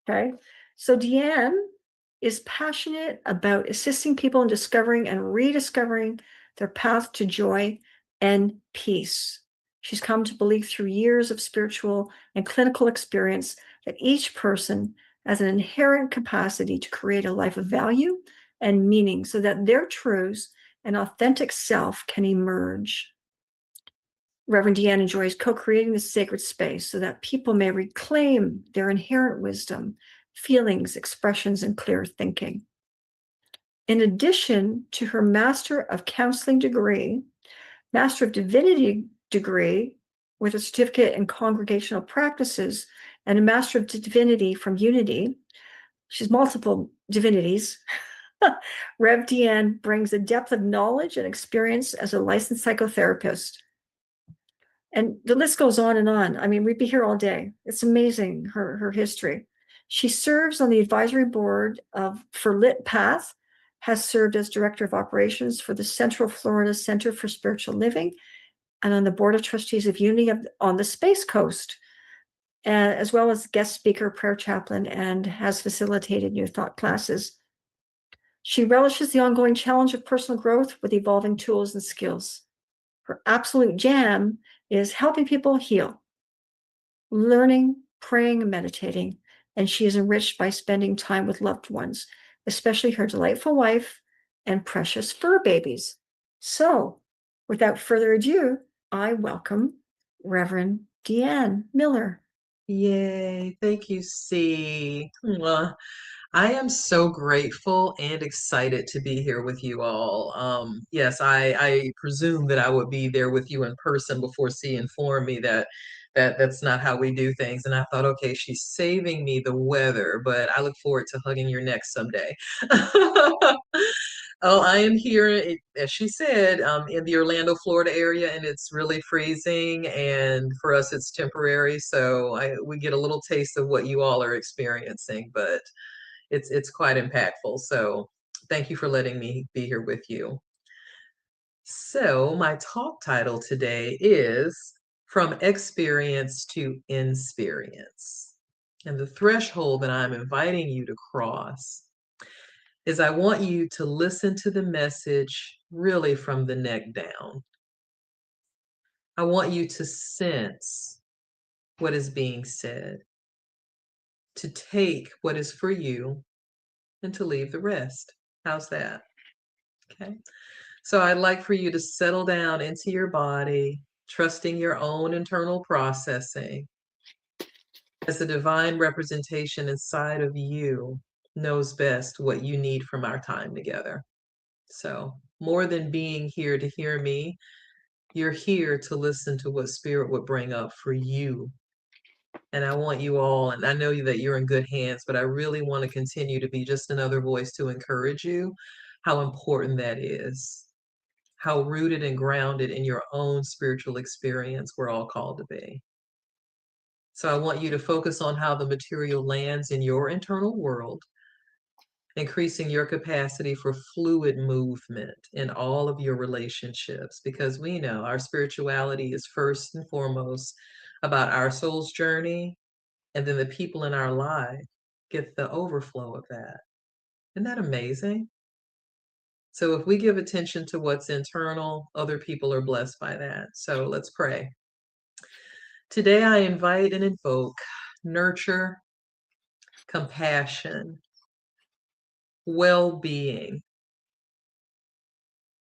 Okay. So Deanne is passionate about assisting people in discovering and rediscovering their path to joy and peace. She's come to believe through years of spiritual and clinical experience that each person has an inherent capacity to create a life of value and meaning so that their truths and authentic self can emerge. Reverend Deanne enjoys co-creating this sacred space so that people may reclaim their inherent wisdom, feelings, expressions, and clear thinking. In addition to her Master of Counseling degree, Master of Divinity degree with a certificate in congregational practices, and a Master of Divinity from Unity, she's multiple divinities. Rev Deanne brings a depth of knowledge and experience as a licensed psychotherapist. And the list goes on and on. I mean, we'd be here all day. It's amazing, her history. She serves on the advisory board for Lit Path, has served as director of operations for the Central Florida Center for Spiritual Living, and on the board of trustees of Unity on the Space Coast, as well as guest speaker, prayer chaplain, and has facilitated New Thought classes. She relishes the ongoing challenge of personal growth with evolving tools and skills. Her absolute jam is helping people heal, learning, praying, and meditating, and she is enriched by spending time with loved ones, especially her delightful wife and precious fur babies. So, without further ado, I welcome Reverend Deanne Miller. Yay. Thank you, C. Mwah. I am so grateful and excited to be here with you all. Yes, I presume that I would be there with you in person before C informed me that's not how we do things. And I thought, okay, she's saving me the weather, but I look forward to hugging your neck someday. Oh, I am here, as she said, in the Orlando, Florida area, and it's really freezing. And for us, it's temporary, so we get a little taste of what you all are experiencing, but it's quite impactful. So thank you for letting me be here with you. So my talk title today is From Experience to Inspirience. And the threshold that I'm inviting you to cross is I want you to listen to the message really from the neck down. I want you to sense what is being said, to take what is for you and to leave the rest. How's that? Okay. So I'd like for you to settle down into your body, trusting your own internal processing as the divine representation inside of you knows best what you need from our time together. So more than being here to hear me, you're here to listen to what spirit would bring up for you. And I want you all, and I know that you're in good hands, but I really want to continue to be just another voice to encourage you how important that is, how rooted and grounded in your own spiritual experience we're all called to be. So I want you to focus on how the material lands in your internal world, increasing your capacity for fluid movement in all of your relationships, because we know our spirituality is first and foremost about our soul's journey, and then the people in our life get the overflow of that. Isn't that amazing? So if we give attention to what's internal, other people are blessed by that. So let's pray. Today I invite and invoke nurture, compassion, well-being,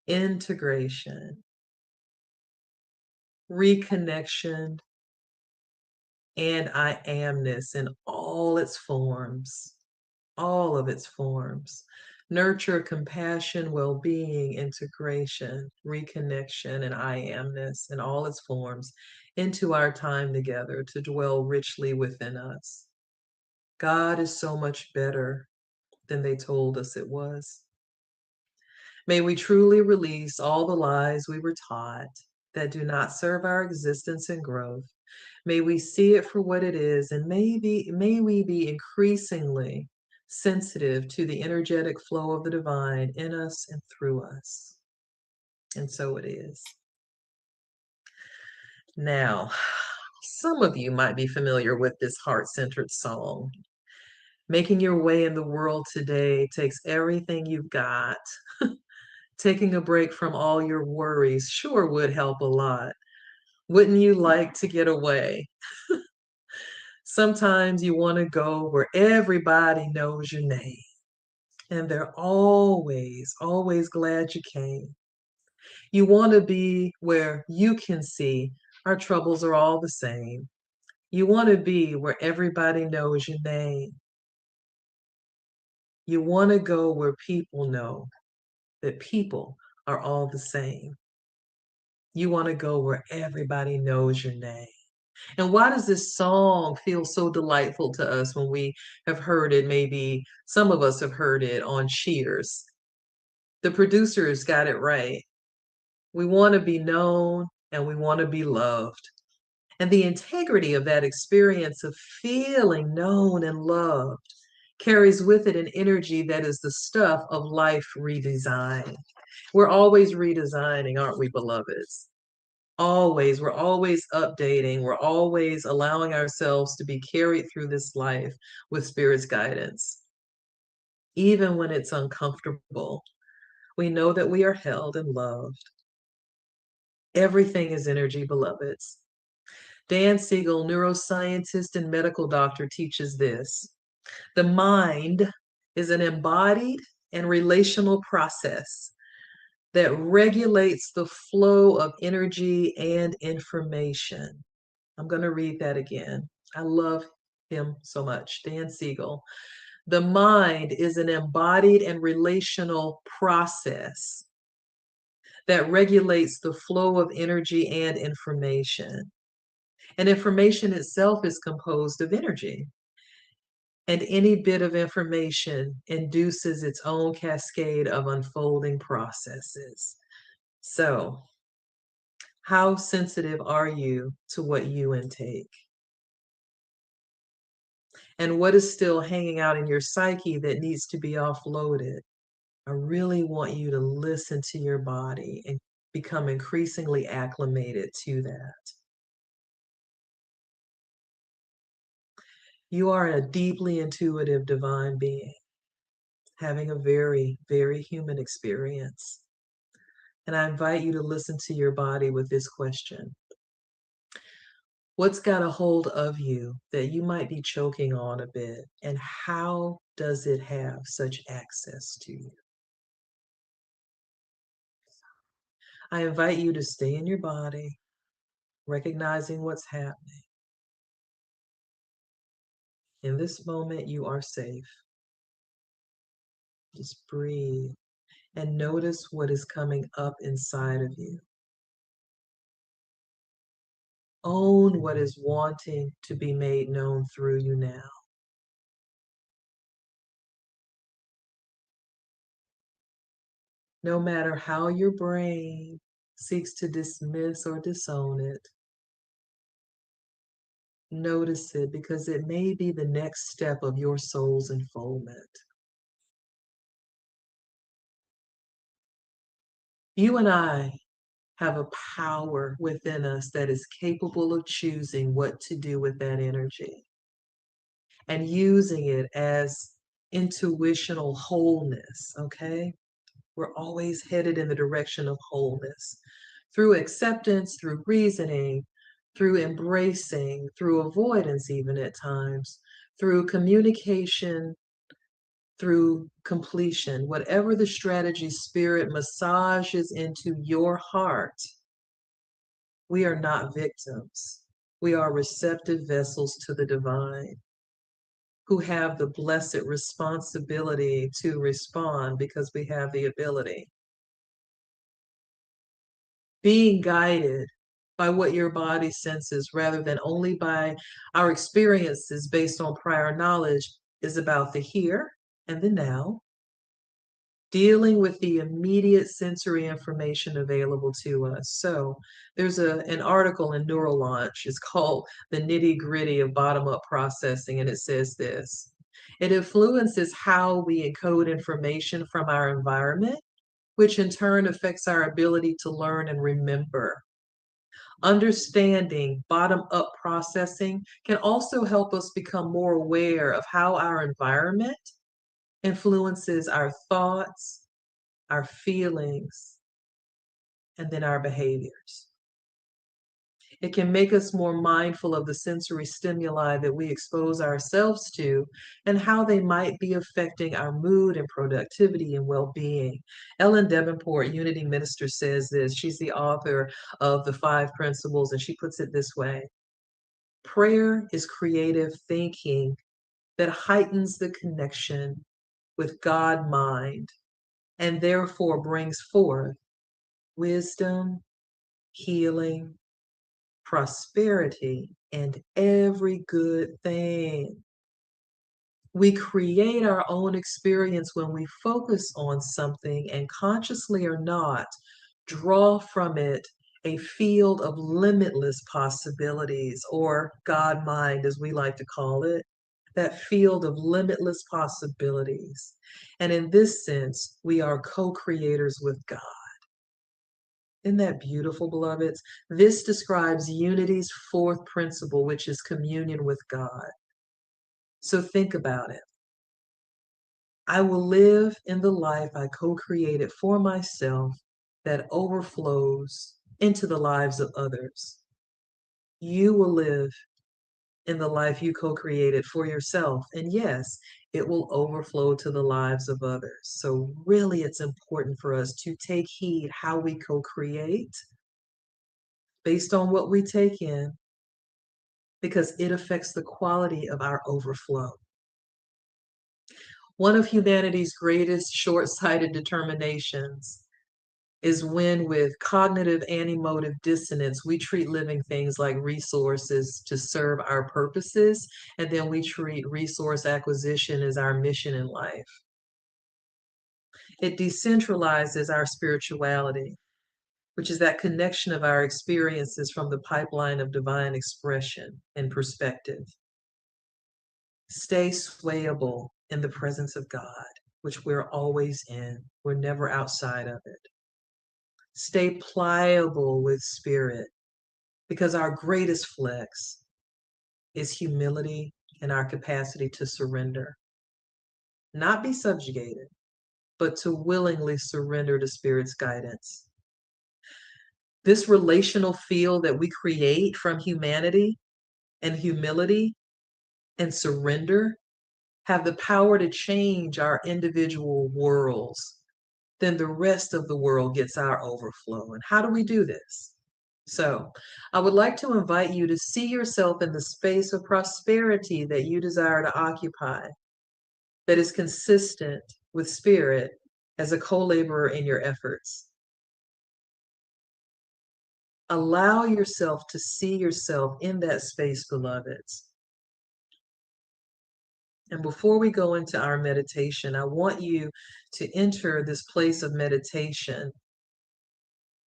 integration, reconnection, and I amness in all its forms, all of its forms. Nurture, compassion, well-being, integration, reconnection, and I amness in all its forms into our time together to dwell richly within us. God is so much better than they told us it was. May we truly release all the lies we were taught that do not serve our existence and growth. May we see it for what it is, and may we be increasingly sensitive to the energetic flow of the divine in us and through us. And so it is. Now, some of you might be familiar with this heart-centered song. Making your way in the world today takes everything you've got. Taking a break from all your worries sure would help a lot. Wouldn't you like to get away? Sometimes you want to go where everybody knows your name, and they're always, always glad you came. You want to be where you can see our troubles are all the same. You want to be where everybody knows your name. You want to go where people know that people are all the same. You want to go where everybody knows your name. And why does this song feel so delightful to us when we have heard it? Maybe some of us have heard it on Cheers. The producers got it right. We want to be known and we want to be loved. And the integrity of that experience of feeling known and loved carries with it an energy that is the stuff of life redesigned. We're always redesigning, aren't we, beloveds? Always. We're always updating. We're always allowing ourselves to be carried through this life with Spirit's guidance. Even when it's uncomfortable, we know that we are held and loved. Everything is energy, beloveds. Dan Siegel, neuroscientist and medical doctor, teaches this. The mind is an embodied and relational process that regulates the flow of energy and information. I'm going to read that again. I love him so much. Dan Siegel. The mind is an embodied and relational process that regulates the flow of energy and information. And information itself is composed of energy. And any bit of information induces its own cascade of unfolding processes. So, how sensitive are you to what you intake? And what is still hanging out in your psyche that needs to be offloaded? I really want you to listen to your body and become increasingly acclimated to that. You are a deeply intuitive divine being, having a very, very human experience. And I invite you to listen to your body with this question. What's got a hold of you that you might be choking on a bit? And how does it have such access to you? I invite you to stay in your body, recognizing what's happening. In this moment, you are safe. Just breathe and notice what is coming up inside of you. Own what is wanting to be made known through you now. No matter how your brain seeks to dismiss or disown it, notice it because it may be the next step of your soul's unfoldment. You and I have a power within us that is capable of choosing what to do with that energy and using it as intuitional wholeness, okay? We're always headed in the direction of wholeness through acceptance, through reasoning, through embracing, through avoidance, even at times, through communication, through completion. Whatever the strategy Spirit massages into your heart, we are not victims. We are receptive vessels to the divine who have the blessed responsibility to respond because we have the ability. Being guided by what your body senses rather than only by our experiences based on prior knowledge is about the here and the now, dealing with the immediate sensory information available to us. So there's an article in Neurolaunch. It's called The Nitty Gritty of Bottom-Up Processing, and it says this. It influences how we encode information from our environment, which in turn affects our ability to learn and remember. Understanding bottom-up processing can also help us become more aware of how our environment influences our thoughts, our feelings, and then our behaviors. It can make us more mindful of the sensory stimuli that we expose ourselves to and how they might be affecting our mood and productivity and well-being. Ellen Davenport, Unity Minister, says this. She's the author of The Five Principles, and she puts it this way: prayer is creative thinking that heightens the connection with God mind and therefore brings forth wisdom, healing, prosperity, and every good thing. We create our own experience when we focus on something and, consciously or not, draw from it a field of limitless possibilities, or God mind, as we like to call it, that field of limitless possibilities. And in this sense, we are co-creators with God. Isn't that beautiful, beloveds? This describes Unity's fourth principle, which is communion with God. So think about it. I will live in the life I co-created for myself that overflows into the lives of others. You will live in the life you co-created for yourself. And yes, it will overflow to the lives of others. So really, it's important for us to take heed how we co-create based on what we take in, because it affects the quality of our overflow. One of humanity's greatest short-sighted determinations is when, with cognitive anti-emotive dissonance, we treat living things like resources to serve our purposes, and then we treat resource acquisition as our mission in life. It decentralizes our spirituality, which is that connection of our experiences from the pipeline of divine expression and perspective. Stay swayable in the presence of God, which we're always in. We're never outside of it. Stay pliable with spirit, because our greatest flex is humility and our capacity to surrender. Not be subjugated, but to willingly surrender to Spirit's guidance. This relational field that we create from humanity and humility and surrender have the power to change our individual worlds. Then the rest of the world gets our overflow. And how do we do this? So I would like to invite you to see yourself in the space of prosperity that you desire to occupy, that is consistent with Spirit as a co-laborer in your efforts. Allow yourself to see yourself in that space, beloveds. And before we go into our meditation, I want you to enter this place of meditation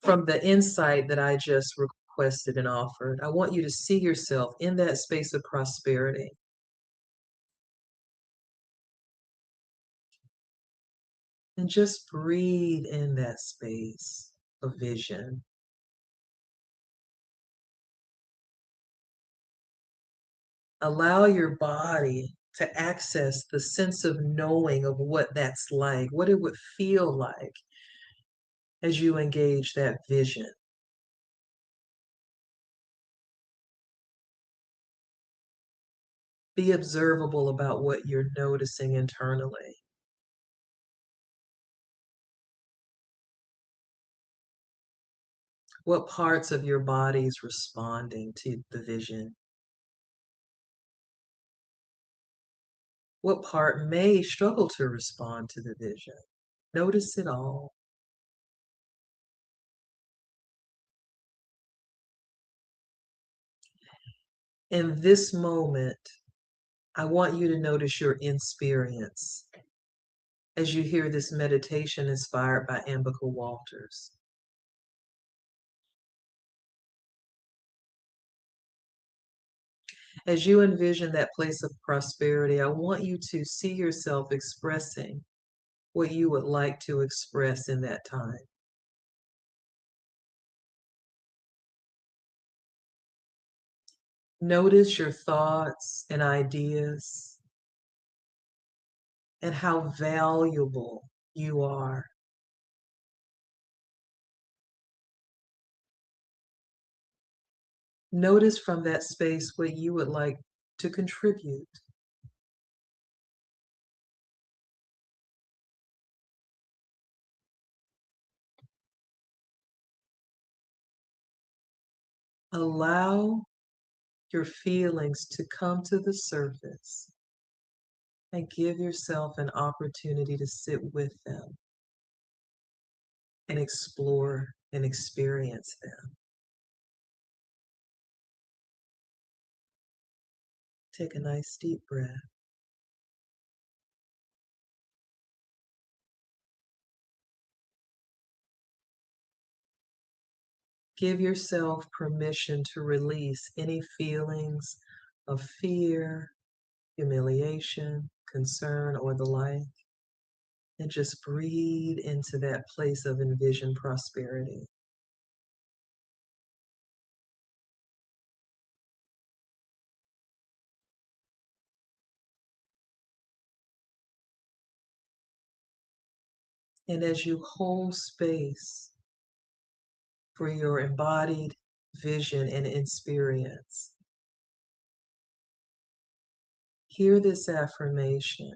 from the insight that I just requested and offered. I want you to see yourself in that space of prosperity. And just breathe in that space of vision. Allow your body to access the sense of knowing of what that's like, what it would feel like as you engage that vision. Be observable about what you're noticing internally. What parts of your body is responding to the vision? What part may struggle to respond to the vision? Notice it all. In this moment, I want you to notice your inspirience as you hear this meditation inspired by Ambica Walters. As you envision that place of prosperity, I want you to see yourself expressing what you would like to express in that time. Notice your thoughts and ideas and how valuable you are. Notice from that space what you would like to contribute. Allow your feelings to come to the surface and give yourself an opportunity to sit with them and explore and experience them. Take a nice deep breath. Give yourself permission to release any feelings of fear, humiliation, concern, or the like, and just breathe into that place of envisioned prosperity. And as you hold space for your embodied vision and experience, hear this affirmation.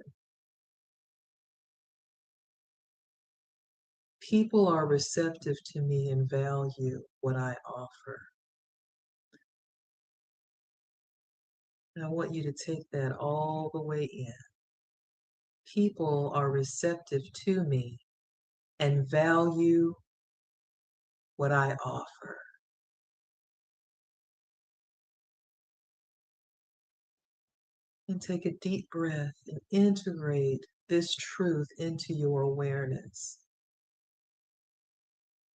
People are receptive to me and value what I offer. And I want you to take that all the way in. People are receptive to me and value what I offer. And take a deep breath and integrate this truth into your awareness.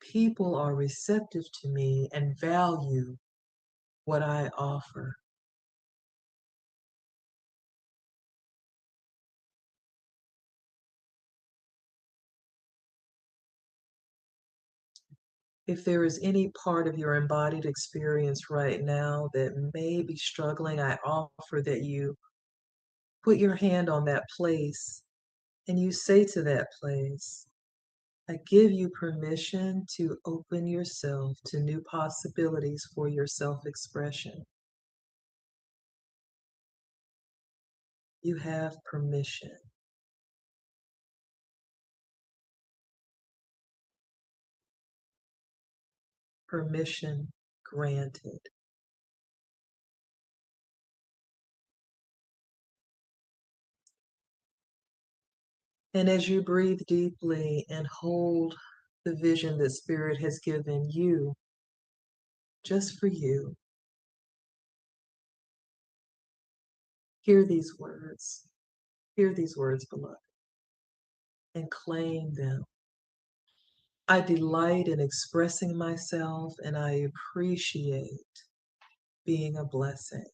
People are receptive to me and value what I offer. If there is any part of your embodied experience right now that may be struggling, I offer that you put your hand on that place and you say to that place, I give you permission to open yourself to new possibilities for your self-expression. You have permission. Permission granted. And as you breathe deeply and hold the vision that Spirit has given you, just for you, hear these words. Hear these words, beloved, and claim them. I delight in expressing myself and I appreciate being a blessing.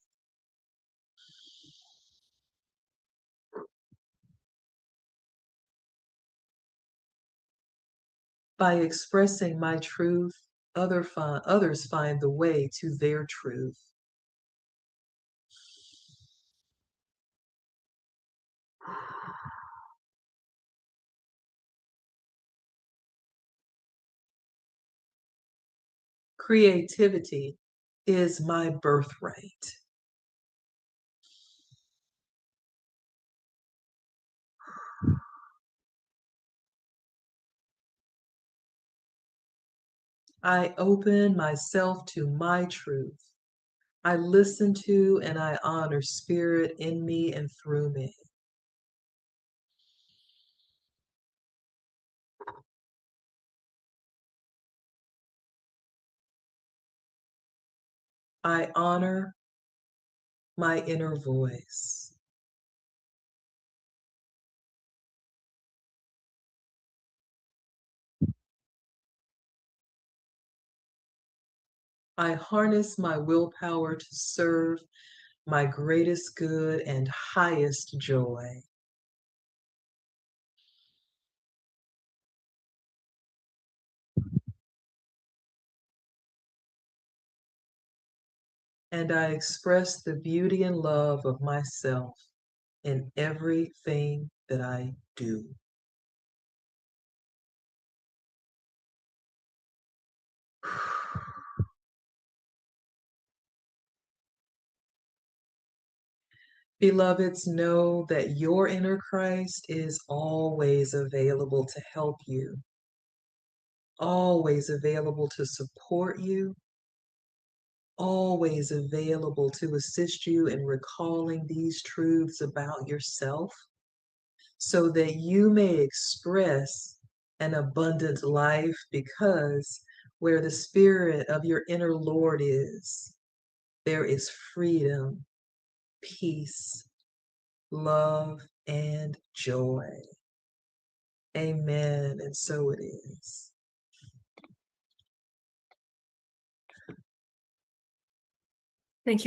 By expressing my truth, others find the way to their truth. Creativity is my birthright. I open myself to my truth. I listen to and I honor Spirit in me and through me. I honor my inner voice. I harness my willpower to serve my greatest good and highest joy. and I express the beauty and love of myself in everything that I do. Beloveds, know that your inner Christ is always available to help you, always available to support you, always available to assist you in recalling these truths about yourself so that you may express an abundant life, because where the spirit of your inner Lord is, there is freedom, peace, love, and joy. Amen. And so it is. Thank you.